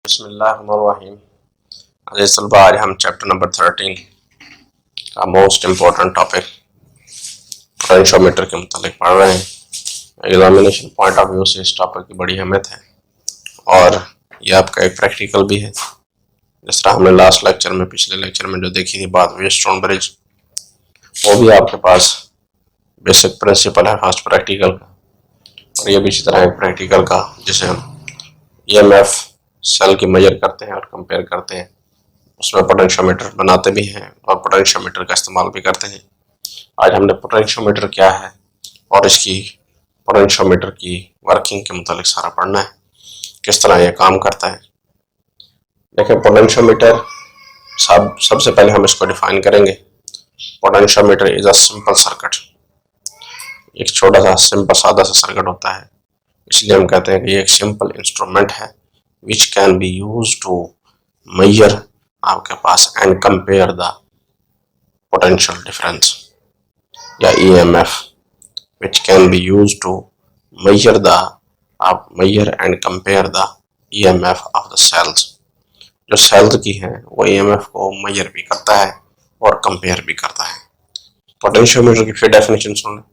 बिस्मिल्लाहिर्रहमानिर्रहीम। अजीज़ तलबा, आज हम चैप्टर नंबर 13 का मोस्ट इम्पोर्टेंट टॉपिक पोटेंशियोमीटर के मुतालिक पढ़ रहे हैं। एग्जामिनेशन पॉइंट ऑफ व्यू से इस टॉपिक की बड़ी अहमियत है और ये आपका एक प्रैक्टिकल भी है। जिस तरह हमने लास्ट लेक्चर में, पिछले लेक्चर में जो देखी थी बात वेस्टर्न ब्रिज, वो भी आपके पास बेसिक प्रिंसिपल है फर्स्ट प्रैक्टिकल का। और ये भी इसी तरह एक प्रैक्टिकल का जिसे हम EMF सेल की मेजर करते हैं और कंपेयर करते हैं, उसमें पोटेंशियोमीटर बनाते भी हैं और पोटेंशियोमीटर का इस्तेमाल भी करते हैं। आज हमने पोटेंशियोमीटर क्या है और इसकी पोटेंशियोमीटर की वर्किंग के मुतालिक सारा पढ़ना है, किस तरह ये काम करता है। देखिए, पोटेंशियोमीटर सबसे पहले हम इसको डिफाइन करेंगे। Potentiometer is a simple circuit, एक छोटा सा सिंपल सादा सा सर्किट होता है, इसलिए हम कहते हैं कि ये एक सिंपल इंस्ट्रूमेंट है which can be use to measure आपके पास and compare the potential difference या EMF which can be use to measure and compare the EMF of the cells. जो सेल्स की है वो EMF को मेजर भी करता है और कंपेयर भी करता है। पोटेंशियोमीटर की फिर डेफिनेशन सुन लें।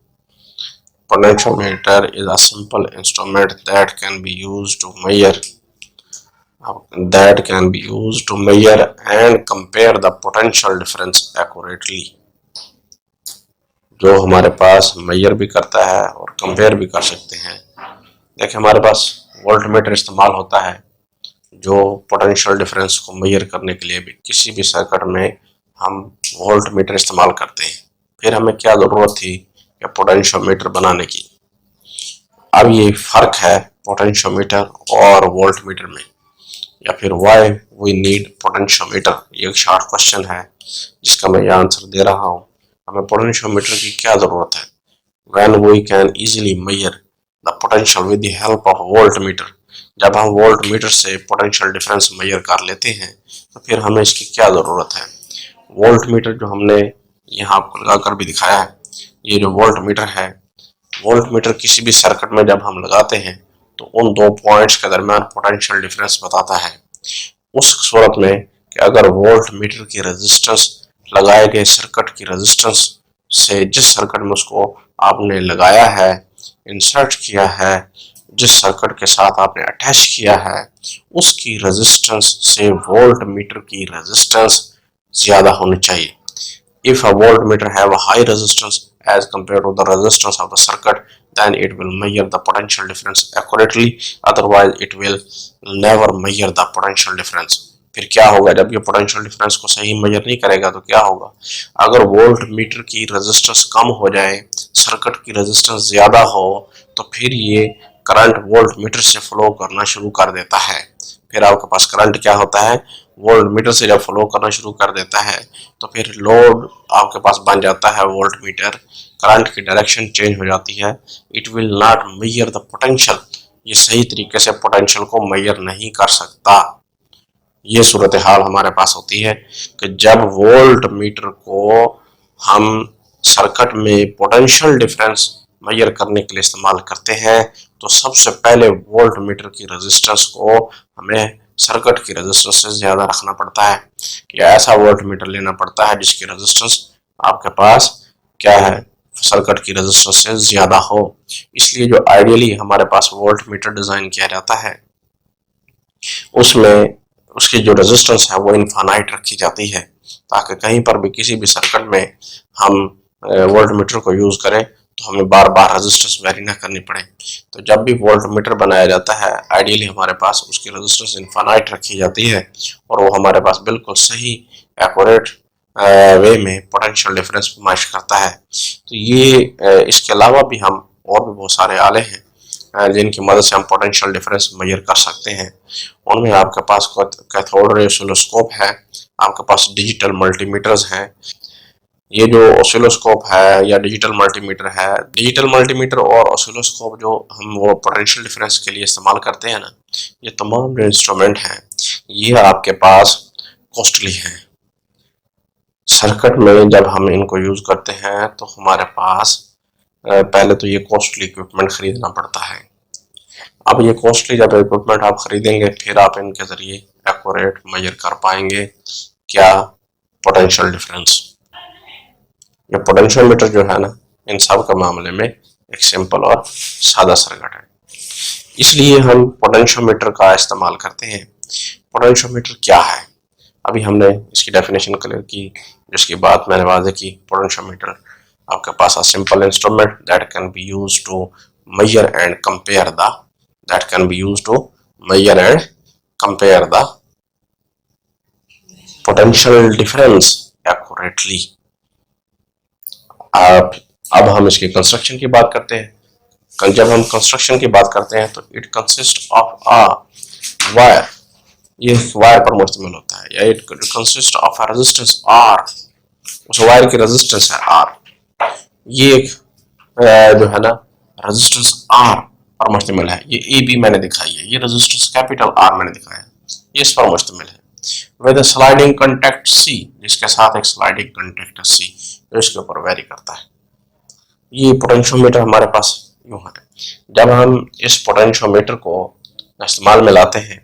Potentiometer is a simple instrument that can be used to measure and compare the potential difference accurately। जो हमारे पास मेजर भी करता है और कंपेयर भी कर सकते हैं। देखिए, हमारे पास वोल्टमीटर इस्तेमाल होता है जो पोटेंशियल डिफरेंस को मेजर करने के लिए भी किसी भी सर्किट में हम वोल्टमीटर इस्तेमाल करते हैं। फिर हमें क्या ज़रूरत थी कि पोटेंशियोमीटर बनाने की। अब ये फर्क है पोटेंशियोमीटर और वोल्टमीटर में, या फिर व्हाई वी नीड पोटेंशियोमीटर, ये एक शॉर्ट क्वेश्चन है जिसका मैं आंसर दे रहा हूँ। हमें पोटेंशियोमीटर की क्या ज़रूरत है when we can easily measure the potential with the help of voltmeter. जब हम वोल्टमीटर से पोटेंशियल डिफरेंस मेजर कर लेते हैं तो फिर हमें इसकी क्या ज़रूरत है। वोल्टमीटर जो हमने यहाँ आपको लगा कर भी दिखाया है, ये जो वोल्टमीटर है, वोल्टमीटर किसी भी सर्किट में जब हम लगाते हैं तो उन दो पॉइंट्स के दरमियान पोटेंशियल डिफरेंस बताता है। उस सूरत में कि अगर वोल्टमीटर की रेजिस्टेंस लगाए गए सर्किट की रेजिस्टेंस से, जिस सर्किट में उसको आपने लगाया है, इंसर्ट किया है, जिस सर्किट के साथ आपने अटैच किया है, उसकी रेजिस्टेंस से वोल्टमीटर की रेजिस्टेंस ज़्यादा होनी चाहिए। If a voltmeter have a high resistance as compared to the resistance of the circuit, then it will measure the potential difference accurately, otherwise it will never measure the potential difference। फिर क्या होगा जब ये potential difference को सही major नहीं करेगा तो क्या होगा। अगर वोल्ट मीटर की रेजिस्टेंस कम हो जाए, सर्किट की रेजिस्टेंस ज़्यादा हो, तो फिर ये करंट वोल्ट मीटर से फ्लो करना शुरू कर देता है। फिर आपके पास करंट क्या होता है, वोल्ट मीटर से जब फ्लो करना शुरू कर देता है तो फिर लोड आपके पास बन जाता है वोल्ट मीटर, करंट की डायरेक्शन चेंज हो जाती है। It will not major the potential, ये सही तरीके से पोटेंशियल को मेजर नहीं कर सकता। ये सूरत हाल हमारे पास होती है कि जब वोल्ट मीटर को हम सर्किट में पोटेंशियल डिफरेंस मेजर करने के लिए इस्तेमाल करते हैं तो सबसे पहले वोल्ट मीटर की रेजिस्टेंस को हमें सर्किट की रेजिस्टेंस से ज़्यादा रखना पड़ता है, या ऐसा वोल्ट मीटर लेना पड़ता है जिसकी रेजिस्टेंस आपके पास क्या है, सर्किट की रेजिस्टेंस से ज़्यादा हो। इसलिए जो आइडियली हमारे पास वोल्ट मीटर डिज़ाइन किया जाता है उसमें उसकी जो रेजिस्टेंस है वो इनफाइनाइट रखी जाती है, ताकि कहीं पर भी किसी भी सर्किट में हम वोल्ट मीटर को यूज़ करें तो हमें बार बार रेजिस्टेंस वेरी ना करनी पड़े। तो जब भी वोल्ट मीटर बनाया जाता है आइडियली हमारे पास उसकी रेजिस्टेंस इनफाइनाइट रखी जाती है और वो हमारे पास बिल्कुल सही एक्यूरेट वे में पोटेंशियल डिफरेंस नुमाइश करता है। तो ये इसके अलावा भी हम और भी बहुत सारे आले हैं जिनकी मदद से हम पोटेंशियल डिफरेंस मेजर कर सकते हैं। उनमें आपके पास कैथोड रे ऑसिलोस्कोप है, आपके पास डिजिटल मल्टीमीटर्स हैं। ये जो ऑसिलोस्कोप है या डिजिटल मल्टीमीटर है, डिजिटल मल्टीमीटर और ऑसिलोस्कोप जो हम वो पोटेंशियल डिफरेंस के लिए इस्तेमाल करते हैं ना, ये तमाम जो इंस्ट्रूमेंट हैं ये आपके पास कॉस्टली हैं। सर्किट में जब हम इनको यूज़ करते हैं तो हमारे पास पहले तो ये कॉस्टली इक्विपमेंट खरीदना पड़ता है। अब ये कॉस्टली जब इक्विपमेंट आप खरीदेंगे फिर आप इनके जरिए एक्यूरेट मेजर कर पाएंगे क्या पोटेंशियल डिफरेंस। ये पोटेंशियोमीटर जो है ना इन सब के मामले में एक सिंपल और सादा सर्किट है, इसलिए हम पोटेंशियोमीटर का इस्तेमाल करते हैं। पोटेंशियोमीटर क्या है, अभी हमने इसकी डेफिनेशन क्लियर की, जिसकी बात मैंने वादे की। पोटेंशियोमीटर आपके पास simple instrument that can be used to measure and compare the that can be used to measure and compare the potential difference accurately। अब हम इसके कंस्ट्रक्शन की बात करते हैं। जब हम कंस्ट्रक्शन की बात करते हैं तो it consist of a wire, ये वायर पर मुश्तमिल होता है, या it consist of a resistance R, उस वायर की रेजिस्टेंस है आर। ये एक जो है ना रेजिस्टेंस आर पर मुश्तमिल है। ये ए बी मैंने दिखाई है, ये रेजिस्टेंस कैपिटल आर मैंने दिखाया है, ये इस पर मुश्तमिल है। विद स्लाइडिंग कंटेक्ट सी, जिसके साथ एक स्लाइडिंग कंटेक्ट है सी, जो इसके ऊपर वेरी करता है। ये पोटेंशियोमीटर हमारे पास यूं है। जब हम इस पोटेंशियोमीटर को इस्तेमाल में लाते हैं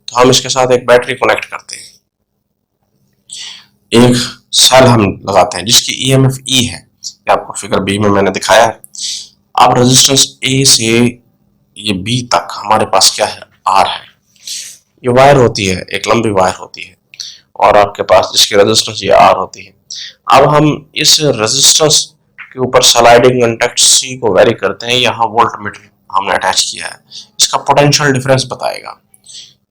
तो हम इसके साथ एक बैटरी कनेक्ट करते हैं, एक सेल हम लगाते हैं जिसकी ईएमएफ ई है, ये आपको फिगर बी में मैंने दिखाया है। अब रेजिस्टेंस ए से ये बी तक हमारे पास क्या है, आर है। ये वायर होती है, एक लंबी वायर होती है, और आपके पास जिसकी रेजिस्टेंस ये आर होती है। अब हम इस रेजिस्टेंस के ऊपर स्लाइडिंग कंटेक्ट सी को वेरी करते हैं, यहाँ वोल्टमीटर हमने अटैच किया है, इसका पोटेंशियल डिफरेंस बताएगा।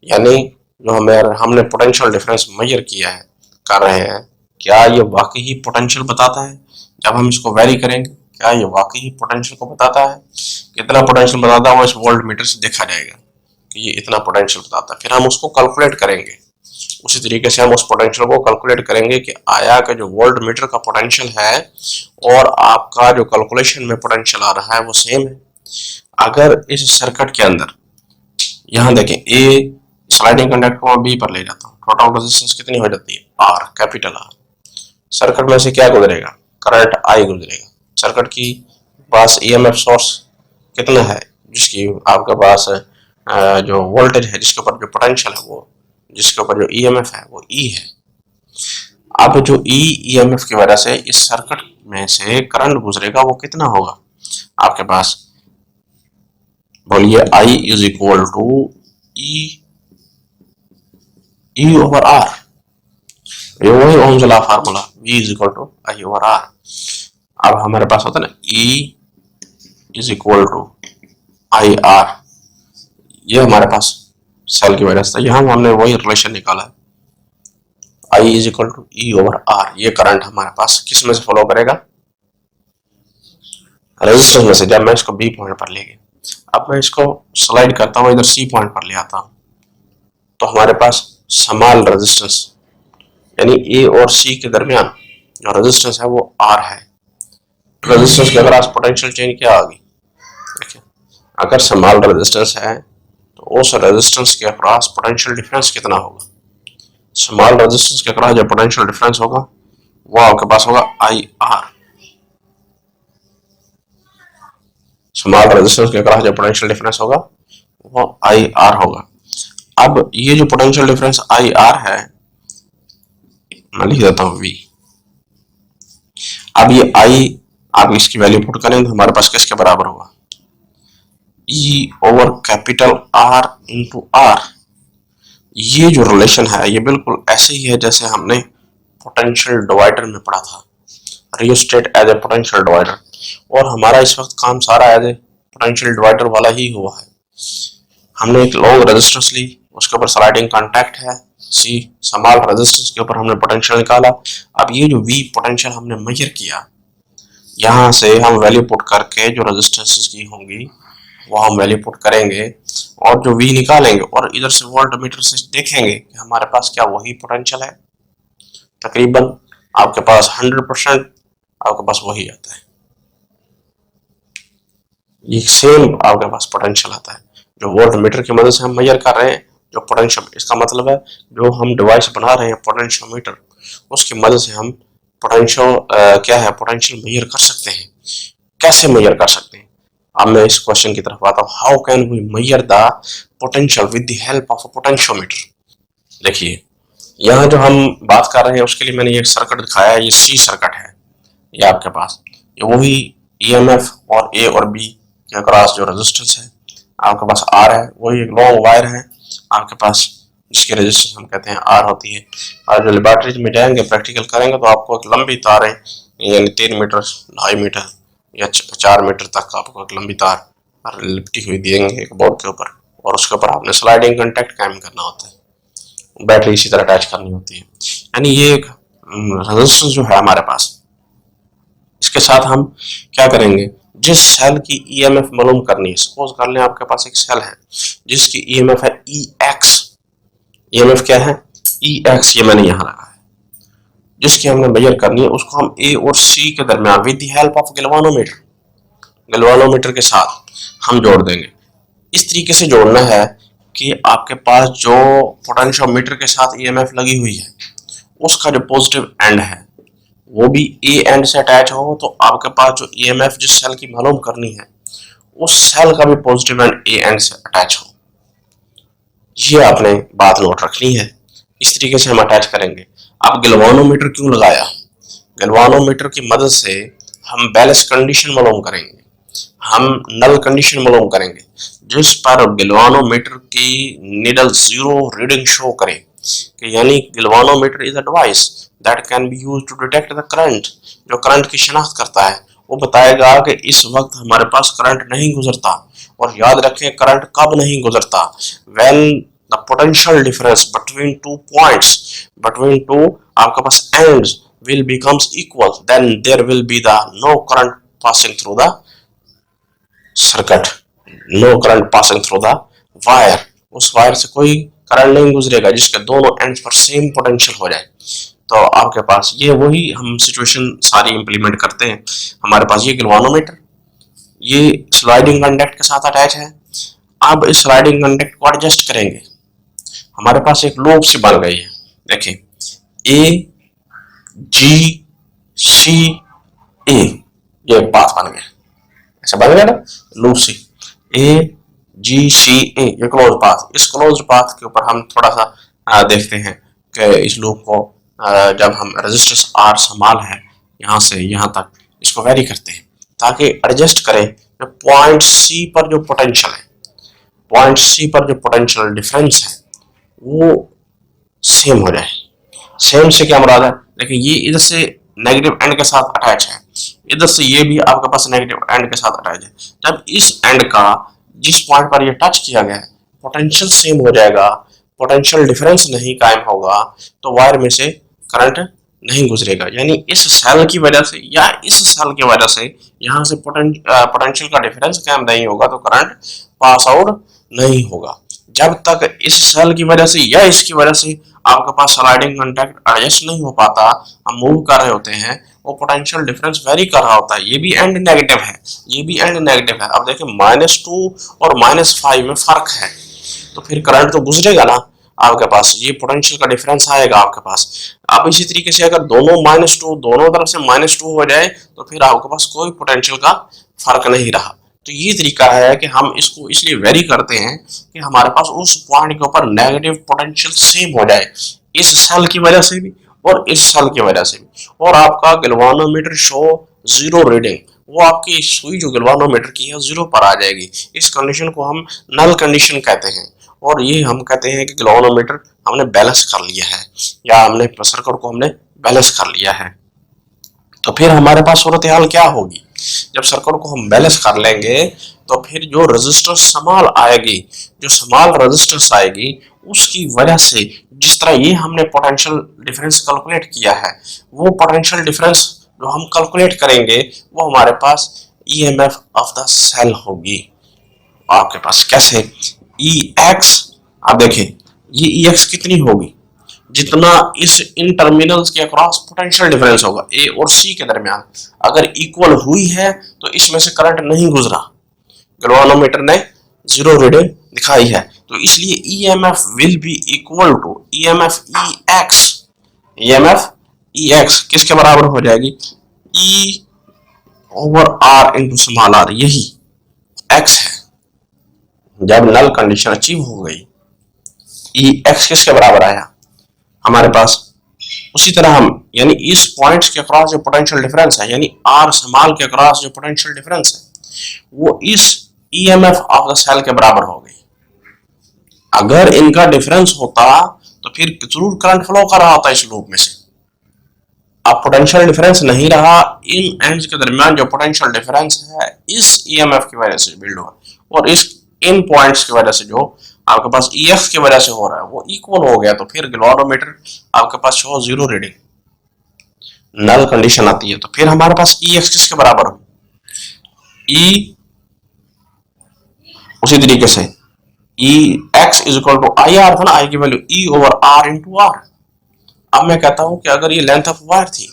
यानी जो हमने पोटेंशियल डिफरेंस मेजर किया है, कर रहे हैं, क्या ये वाकई ही पोटेंशियल बताता है। जब हम इसको वेरी करेंगे क्या ये वाकई ही पोटेंशियल को बताता है, कितना पोटेंशियल बताता है वो इस वोल्ट मीटर से देखा जाएगा कि ये इतना पोटेंशियल बताता है। फिर हम उसको कैलकुलेट करेंगे, उसी तरीके से हम उस पोटेंशियल को कैलकुलेट करेंगे कि आया का जो वोल्ट मीटर का पोटेंशियल है और आपका जो कैलकुलेशन में पोटेंशियल आ रहा है वो सेम है। अगर इस सर्किट के अंदर यहाँ देखें ए स्लाइडिंग कंडक्टर को बी पर ले जाता हूँ, टोटल रेजिस्टेंस कितनी हो जाती है, आर, कैपिटल आर। सर्किट में से क्या गुजरेगा, करंट आई गुजरेगा। सर्किट की पास ईएमएफ सोर्स कितना है, जिसकी आपके पास जो वोल्टेज है, जिसके ऊपर जो पोटेंशियल है वो, जिसके ऊपर जो ईएमएफ है वो ई है। अब जो ईएमएफ की वजह से इस सर्किट में से करंट गुजरेगा वो कितना होगा आपके पास, बोलिए I is equal to E over R. ये वही Ohm's law formula, V is equal to I over R. अब हमारे पास होता है ना E is equal to I R, ये हमारे पास सेल की वजह से, यहाँ हमने वही रिलेशन निकाला है, I is equal to E over R. ये करंट हमारे पास किस में से फॉलो करेगा, रेजिस्टेंस में से। जब मैं इसको बी पॉइंट पर ले गया, अब मैं इसको स्लाइड करता हूँ इधर सी पॉइंट पर ले आता हूँ, तो हमारे पास स्मॉल रेजिस्टेंस यानी ए और सी के दरमियान जो रेजिस्टेंस है वो आर है। रेजिस्टेंस के अगर पोटेंशियल चेंज क्या होगी, देखिए अगर स्मॉल रेजिस्टेंस है तो उस रेजिस्टेंस के अक्रॉस पोटेंशियल डिफरेंस कितना होगा। स्मॉल रेजिस्टेंस के अक्रॉस जो पोटेंशियल डिफरेंस होगा वो आपके पास होगा आई आर। स्मॉल रेजिस्टेंस के अक्रॉस जो पोटेंशियल डिफरेंस होगा वो आई आर होगा। अब ये जो पोटेंशियल डिफरेंस आई आर है, मैं लिख देता हूं V। अब ये I आप इसकी वैल्यू पुट करें तो हमारे पास किसके बराबर होगा, E over capital R into R। ये जो रिलेशन है ये बिल्कुल ऐसे ही है जैसे हमने पोटेंशियल डिवाइडर में पढ़ा था, rheostat as a potential divider, और हमारा इस वक्त काम सारा एज ए पोटेंशियल डिवाइडर वाला ही हुआ है। हमने एक लॉन्ग रेजिस्टेंस ली, उसके ऊपर स्लाइडिंग कांटेक्ट है सी, स्मॉल रेजिस्टेंस के ऊपर हमने पोटेंशियल निकाला। अब ये जो V पोटेंशियल हमने मेजर किया, यहाँ से हम वैल्यू पुट करके जो रेजिस्टेंसेस की होंगी वो हम वैल्यू पुट करेंगे और जो V निकालेंगे, और इधर से वोल्ट मीटर से देखेंगे कि हमारे पास क्या वही पोटेंशियल है। तकरीबन आपके पास 100% आपके पास वही आता है, ये सेम आपके पास पोटेंशियल आता है जो वोल्ट मीटर की मदद से हम मेजर कर रहे हैं। जो पोटेंशियल, इसका मतलब है जो हम डिवाइस बना रहे हैं पोटेंशियोमीटर, उसकी मदद से हम पोटेंशियल क्या है पोटेंशियल मेजर कर सकते हैं। कैसे मेजर कर सकते हैं, अब मैं इस क्वेश्चन की तरफ आता हूँ, how can we measure the potential with the help of a potentiometer. देखिए यहाँ जो हम बात कर रहे हैं उसके लिए मैंने ये सर्किट दिखाया है, ये सी सर्किट है, ये आपके पास ये वही ईएमएफ और ए और बी के अक्रॉस जो रेजिस्टेंस है आपके पास आर है, वही एक लॉन्ग वायर है आपके पास जिसकी रेजिस्टेंस हम कहते हैं आर होती है। और जो लेबोरेटरीज में जाएंगे प्रैक्टिकल करेंगे तो आपको एक लंबी तार है, यानी 3 मीटर 2.5 मीटर या 4 मीटर तक आपको एक लंबी तार लिपटी हुई देंगे एक बोर्ड के ऊपर, और उसके ऊपर आपने स्लाइडिंग कॉन्टैक्ट कायम करना होता है, बैटरी इसी तरह अटैच करनी होती है। यानी ये एक रेजिस्टेंस जो है हमारे पास, इसके साथ हम क्या करेंगे, जिस सेल की ईएमएफ मालूम करनी है, सपोज कर लें आपके पास एक सेल है जिसकी ईएमएफ है ई एक्स, ईएमएफ क्या है ई एक्स, ये मैंने यहाँ लगा है, जिसकी हमने मेजर करनी है उसको हम ए और सी के दरमियान with the help of galvanometer, galvanometer के साथ हम जोड़ देंगे। इस तरीके से जोड़ना है कि आपके पास जो पोटेंशियोमीटर के साथ ईएमएफ लगी हुई है उसका जो पॉजिटिव एंड है वो भी ए एंड से अटैच हो, तो आपके पास जो ईएमएफ जिस सेल की मालूम करनी है उस सेल का भी पॉजिटिव एंड ए एंड से अटैच हो। ये आपने बात नोट रखनी है, इस तरीके से हम अटैच करेंगे। अब गैल्वानोमीटर क्यों लगाया, गैल्वानोमीटर की मदद से हम बैलेंस कंडीशन मालूम करेंगे, हम नल कंडीशन मालूम करेंगे, जिस पर गैल्वानोमीटर की नीडल 0 रीडिंग शो करे, कि यानी galvanometer is a device that can be used to detect the current, जो करंट की शिनाख्त करता है, वो बताएगा कि इस वक्त हमारे पास करंट नहीं गुजरता। और याद रखें करंट कब नहीं गुजरता, when the potential difference between two points, between two आपके पास ends will becomes equal, then there will be the no current passing through the circuit, no current passing through the wire, उस wire से कोई current नहीं गुजरेगा जिसके दोनों ends पर same potential हो जाए। तो आपके पास ये वही हम सिचुएशन सारी इंप्लीमेंट करते हैं। हमारे पास ये गैल्वानोमीटर ये स्लाइडिंग कंडक्ट के साथ अटैच है। अब इस स्लाइडिंग कंडक्ट को एडजस्ट करेंगे, हमारे पास एक लूप सी बन गई है, देखिए ए जी सी ए, ये एक पाथ बन गया, ऐसा बन गया ना लूप सी, ए जी सी ए, ये क्लोज पाथ। इस क्लोज पाथ के ऊपर हम थोड़ा सा देखते हैं कि इस लूप को जब हम रेजिस्टेंस आर संभाल है यहाँ से यहाँ तक इसको वेरी करते हैं ताकि एडजस्ट करें जो पॉइंट सी पर जो पोटेंशियल है, पॉइंट सी पर जो पोटेंशियल डिफरेंस है वो सेम हो जाए। सेम से क्या मुराद है, देखिए ये इधर से नेगेटिव एंड के साथ अटैच है, इधर से ये भी आपके पास नेगेटिव एंड के साथ अटैच है। जब इस एंड का जिस पॉइंट पर ये टच किया गया है पोटेंशियल सेम हो जाएगा, पोटेंशियल डिफरेंस नहीं कायम होगा, तो वायर में से करंट नहीं गुजरेगा। यानी इस सेल की वजह से या इस सेल की वजह से यहाँ से पोटेंशियल का डिफरेंस कायम नहीं होगा तो करंट पास आउट नहीं होगा। जब तक इस सेल की वजह से या इसकी वजह से आपके पास स्लाइडिंग कॉन्टैक्ट एडजस्ट नहीं हो पाता, हम मूव कर रहे होते हैं, वो पोटेंशियल डिफरेंस वेरी कर रहा होता है, ये भी एंड नेगेटिव है, ये भी एंड नेगेटिव है। अब देखिए -2 और -5 में फर्क है, तो फिर करंट तो गुजरेगा ना आपके पास, ये पोटेंशियल का डिफरेंस आएगा आपके पास। अब इसी तरीके से अगर दोनों -2 दोनों तरफ से -2 हो जाए तो फिर आपके पास कोई पोटेंशियल का फर्क नहीं रहा। तो ये तरीका है कि हम इसको इसलिए वेरी करते हैं कि हमारे पास उस पॉइंट के ऊपर नेगेटिव पोटेंशियल सेम हो जाए, इस सेल की वजह से भी और इस सेल की वजह से भी, और आपका गैल्वानोमीटर शो 0 रीडिंग, वो आपकी सुई जो गैल्वानोमीटर की है 0 पर आ जाएगी। इस कंडीशन को हम नल कंडीशन कहते हैं, और ये हम कहते हैं कि गैल्वानोमीटर हमने बैलेंस कर लिया है या हमने सर्किट को हमने बैलेंस कर लिया है। तो फिर हमारे पास सूरत हाल क्या होगी, जब सर्किट को हम बैलेंस कर लेंगे तो फिर जो रेजिस्टेंस समाल आएगी, जो समाल रेजिस्टेंस आएगी उसकी वजह से जिस तरह ये हमने पोटेंशियल डिफरेंस कैलकुलेट किया है, वो पोटेंशियल डिफरेंस जो हम कैलकुलेट करेंगे वो हमारे पास ईएमएफ ऑफ द सेल होगी आपके पास। कैसे, ई एक्स, आप देखिए ये ई एक्स कितनी होगी, जितना इस इन टर्मिनल्स के अक्रॉस पोटेंशियल डिफरेंस होगा ए और सी के दरमियान, अगर इक्वल हुई है तो इसमें से करंट नहीं गुजरा, गैल्वानोमीटर ने 0 रीडिंग दिखाई है, तो इसलिए EMF will be equal to EMF E X, EMF E X किसके बराबर हो जाएगी, E over R into small R, यही एक्स है, जब नल कंडीशन अचीव हो गई, ई एक्स किसके बराबर आया हमारे पास, उसी तरह हम यानी इस पॉइंट्स के अक्रॉस जो पोटेंशियल डिफरेंस है, यानी आर स्मॉल के अक्रॉस जो पोटेंशियल डिफरेंस है, वो इस ईएमएफ ऑफ द सेल के बराबर हो गई। अगर इनका डिफरेंस होता तो फिर जरूर करंट फ्लो कर रहा होता इस लूप में से। अब पोटेंशियल डिफरेंस नहीं रहा, इन एंड्स के दरमियान जो पोटेंशियल डिफरेंस है इस ईएमएफ की वजह से बिल्ड हुआ, और इस इन पॉइंट्स की वजह से जो आपके पास ईएफ की वजह से हो रहा है वो इक्वल हो गया, तो फिर गैल्वेनोमीटर आपके पास show zero reading, null condition आती है। तो फिर हमारे पास ई एक्स किसके बराबर हो, ई उसी तरीके से E X is equal to I R था ना, आई की value E over R into R. अब मैं कहता हूं कि अगर ये लेंथ ऑफ वायर थी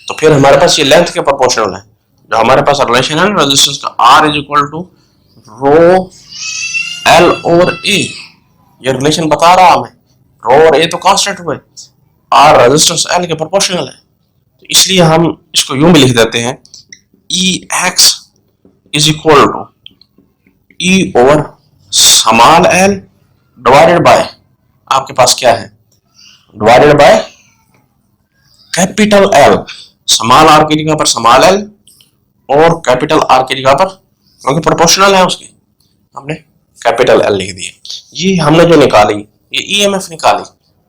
तो फिर हमारे पास ये लेंथ के प्रोपोर्शनल है, जो हमारे पास रिलेशन है ना रेजिस्टेंस का, R is equal to rho L over A, ये रिलेशन बता रहा हमें, रो और ए तो कांस्टेंट हुए, आर रेजिस्टेंस एल के प्रोपोर्शनल है, तो इसलिए हम इसको यूं भी लिख देते हैं E X is equal to E over small L divided by आपके पास क्या है, divided by capital L, small R की जगह पर स्मॉल एल और कैपिटल आर की जगह पर, क्योंकि प्रोपोर्शनल है उसके, हमने कैपिटल एल लिख दिए। ये हमने जो निकाली, ये ईएमएफ निकाली,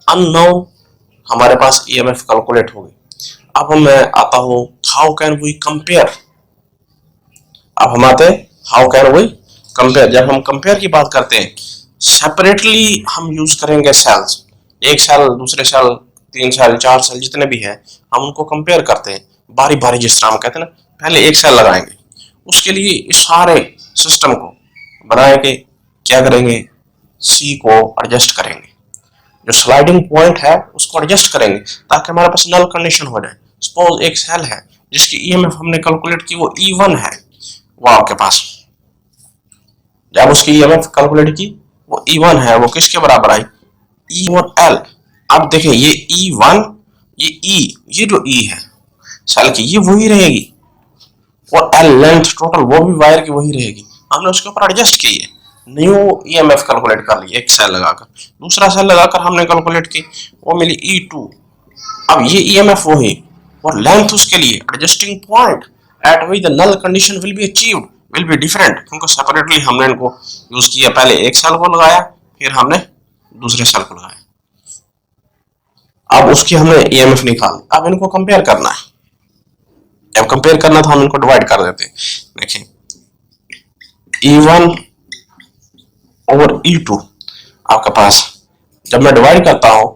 अननोन हमारे पास ईएमएफ कैलकुलेट हो गई। अब मैं आता हूं हाउ कैन वी कंपेयर, अब हम आते हैं हाउ कैन वी कंपेयर। जब हम कंपेयर की बात करते हैं सेपरेटली हम यूज करेंगे सेल्स, एक सेल दूसरे सेल, तीन सेल, चार सेल, जितने भी है हम उनको कंपेयर करते हैं बारी बारी, जिस तरह हम कहते हैं ना, पहले एक सेल लगाएंगे, उसके लिए इस सारे सिस्टम को बनाएंगे, क्या करेंगे, सी को एडजस्ट करेंगे, जो स्लाइडिंग पॉइंट है उसको एडजस्ट करेंगे ताकि हमारे पास नल कंडीशन हो जाए। सपोज एक सेल है जिसकी ईएमएफ हमने कैलकुलेट की वो E1 है, वो आपके पास जब उसकी ईएमएफ कैलकुलेट की वो E1 है, वो किसके बराबर आई, E और L। अब देखें ये E1, ये E, ये जो E है सेल की ये वही रहेगी, और L लेंथ टोटल वो भी वायर की वही रहेगी, हमने उसके ऊपर एडजस्ट की है, न्यू ईएमएफ कैलकुलेट कर ली, एक सेल लगाकर, दूसरा सेल लगाकर हमने कैलकुलेट की, वो मिली E2। अब ये ईएमएफ वही और लेंथ उसके लिए adjusting point at which the null condition will be achieved will be different, क्योंकि सेपरेटली हमने इनको यूज किया, पहले एक सेल को लगाया फिर हमने दूसरे सेल को लगाया, अब उसकी हमने ईएमएफ निकाली, अब इनको कंपेयर करना है। जब कंपेयर करना तो हम इनको डिवाइड कर देते हैं, देखिए E1 ओवर E2 आपके पास, जब मैं डिवाइड करता हूं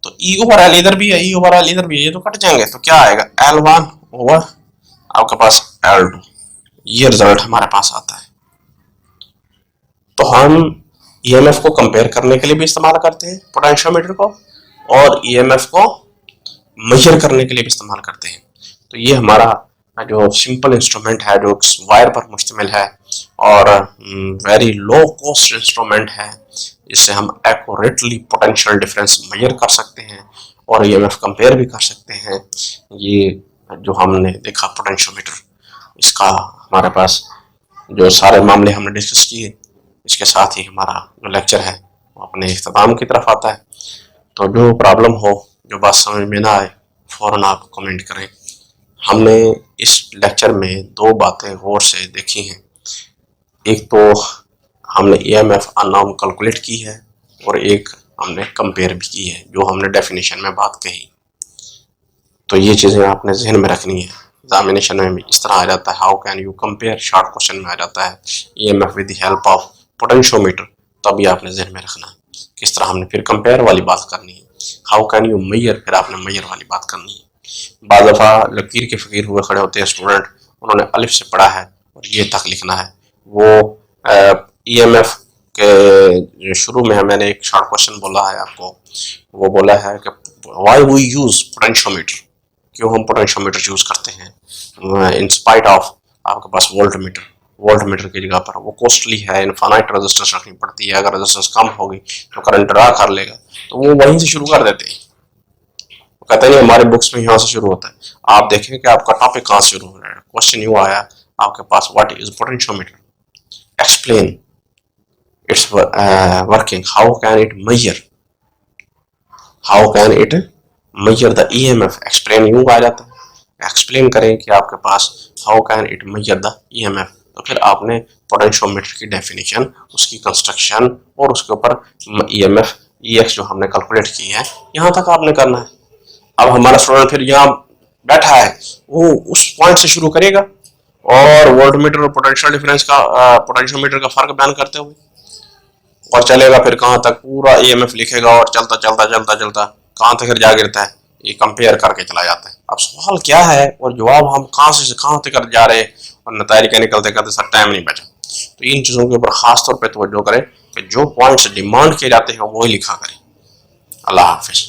तो E ओवर L इधर भी है, E ओवर L इधर भी है, ये तो कट जाएंगे, तो क्या आएगा L1 ओवर आपके पास L2, ये रिजल्ट हमारे पास आता है। तो हम ईएमएफ को कंपेयर करने के लिए भी इस्तेमाल करते हैं पोटेंशियोमीटर को, और ईएमएफ को मेजर करने के लिए भी इस्तेमाल करते हैं। तो ये हमारा जो सिंपल इंस्ट्रूमेंट है जो वायर पर मुश्तमिल है और वेरी लो कॉस्ट इंस्ट्रूमेंट है, इससे हम एक्यूरेटली पोटेंशियल डिफरेंस मेजर कर सकते हैं और ईएमएफ कंपेयर भी कर सकते हैं। ये जो हमने देखा पोटेंशियोमीटर, इसका हमारे पास जो सारे मामले हमने डिस्कस किए, इसके साथ ही हमारा जो लेक्चर है वो अपने इख्तिताम की तरफ आता है। तो जो प्रॉब्लम हो, जो बात समझ में ना आए, फ़ौरन आप कमेंट करें। हमने इस लेक्चर में दो बातें गौर से देखी हैं, एक तो हमने ईएमएफ अननोन कैलकुलेट की है और एक हमने कंपेयर भी की है, जो हमने डेफिनेशन में बात कही। तो ये चीज़ें आपने जहन में रखनी है। एग्जामिनेशन में इस तरह आ जाता है, how can you compare, short question में आ जाता है EMF with the help of potentiometer, तभी आपने जहन में रखना है किस तरह हमने फिर कंपेयर वाली बात करनी है, हाउ कैन यू मेजर, फिर आपने मेजर वाली बात करनी है। बाज़ दफ़ा लकीर के फ़कीर हुए खड़े होते हैं स्टूडेंट, उन्होंने अलिफ से पढ़ा है और ये तक लिखना है। वो ईएमएफ के शुरू में मैंने एक शॉर्ट क्वेश्चन बोला है आपको, वो बोला है कि व्हाई वी यूज़ पोटेंशियोमीटर, क्यों हम पोटेंशियोमीटर यूज़ करते हैं इन स्पाइट ऑफ आपके पास वोल्टमीटर की जगह पर वो कॉस्टली है, इनफाइनाइट रेजिस्टेंस रखनी पड़ती है, अगर रेजिस्टेंस कम होगी तो करंट ड्रा कर लेगा, तो वो वहीं से शुरू कर देते हैं। कहते नहीं हमारे बुक्स में यहाँ से शुरू होता है, आप देखें कि आपका टॉपिक कहाँ से शुरू हो रहा है। क्वेश्चन यू आया आपके पास, what is potentiometer, explain its working. How can it measure? How can it measure the EMF? Explain यूं आ जाता है, एक्सप्लेन करें कि आपके पास how can it measure the EMF। तो फिर आपने पोटेंशियोमीटर की डेफिनेशन, उसकी कंस्ट्रक्शन और उसके ऊपर EMF EX जो हमने कैलकुलेट की है, यहाँ तक आपने करना है। अब हमारा स्टूडेंट फिर यहाँ बैठा है, वो उस पॉइंट से शुरू करेगा और वोल्टमीटर और पोटेंशियल डिफरेंस का पोटेंशियोमीटर का फर्क बयान करते हुए और चलेगा फिर कहाँ तक, पूरा EMF लिखेगा और चलता चलता चलता चलता कहाँ तक फिर जा गिरता है, ये कंपेयर करके चला जाता है। अब सवाल क्या है और जवाब हम कहाँ से कहाँ तक जा रहे हैं और नतीजे क्या निकलते करते सर टाइम नहीं बचा। तो इन चीज़ों के ऊपर खास तौर पर तवज्जो करें कि जो पॉइंट्स डिमांड किए जाते हैं वो ही लिखा करें। अल्लाह हाफिज़।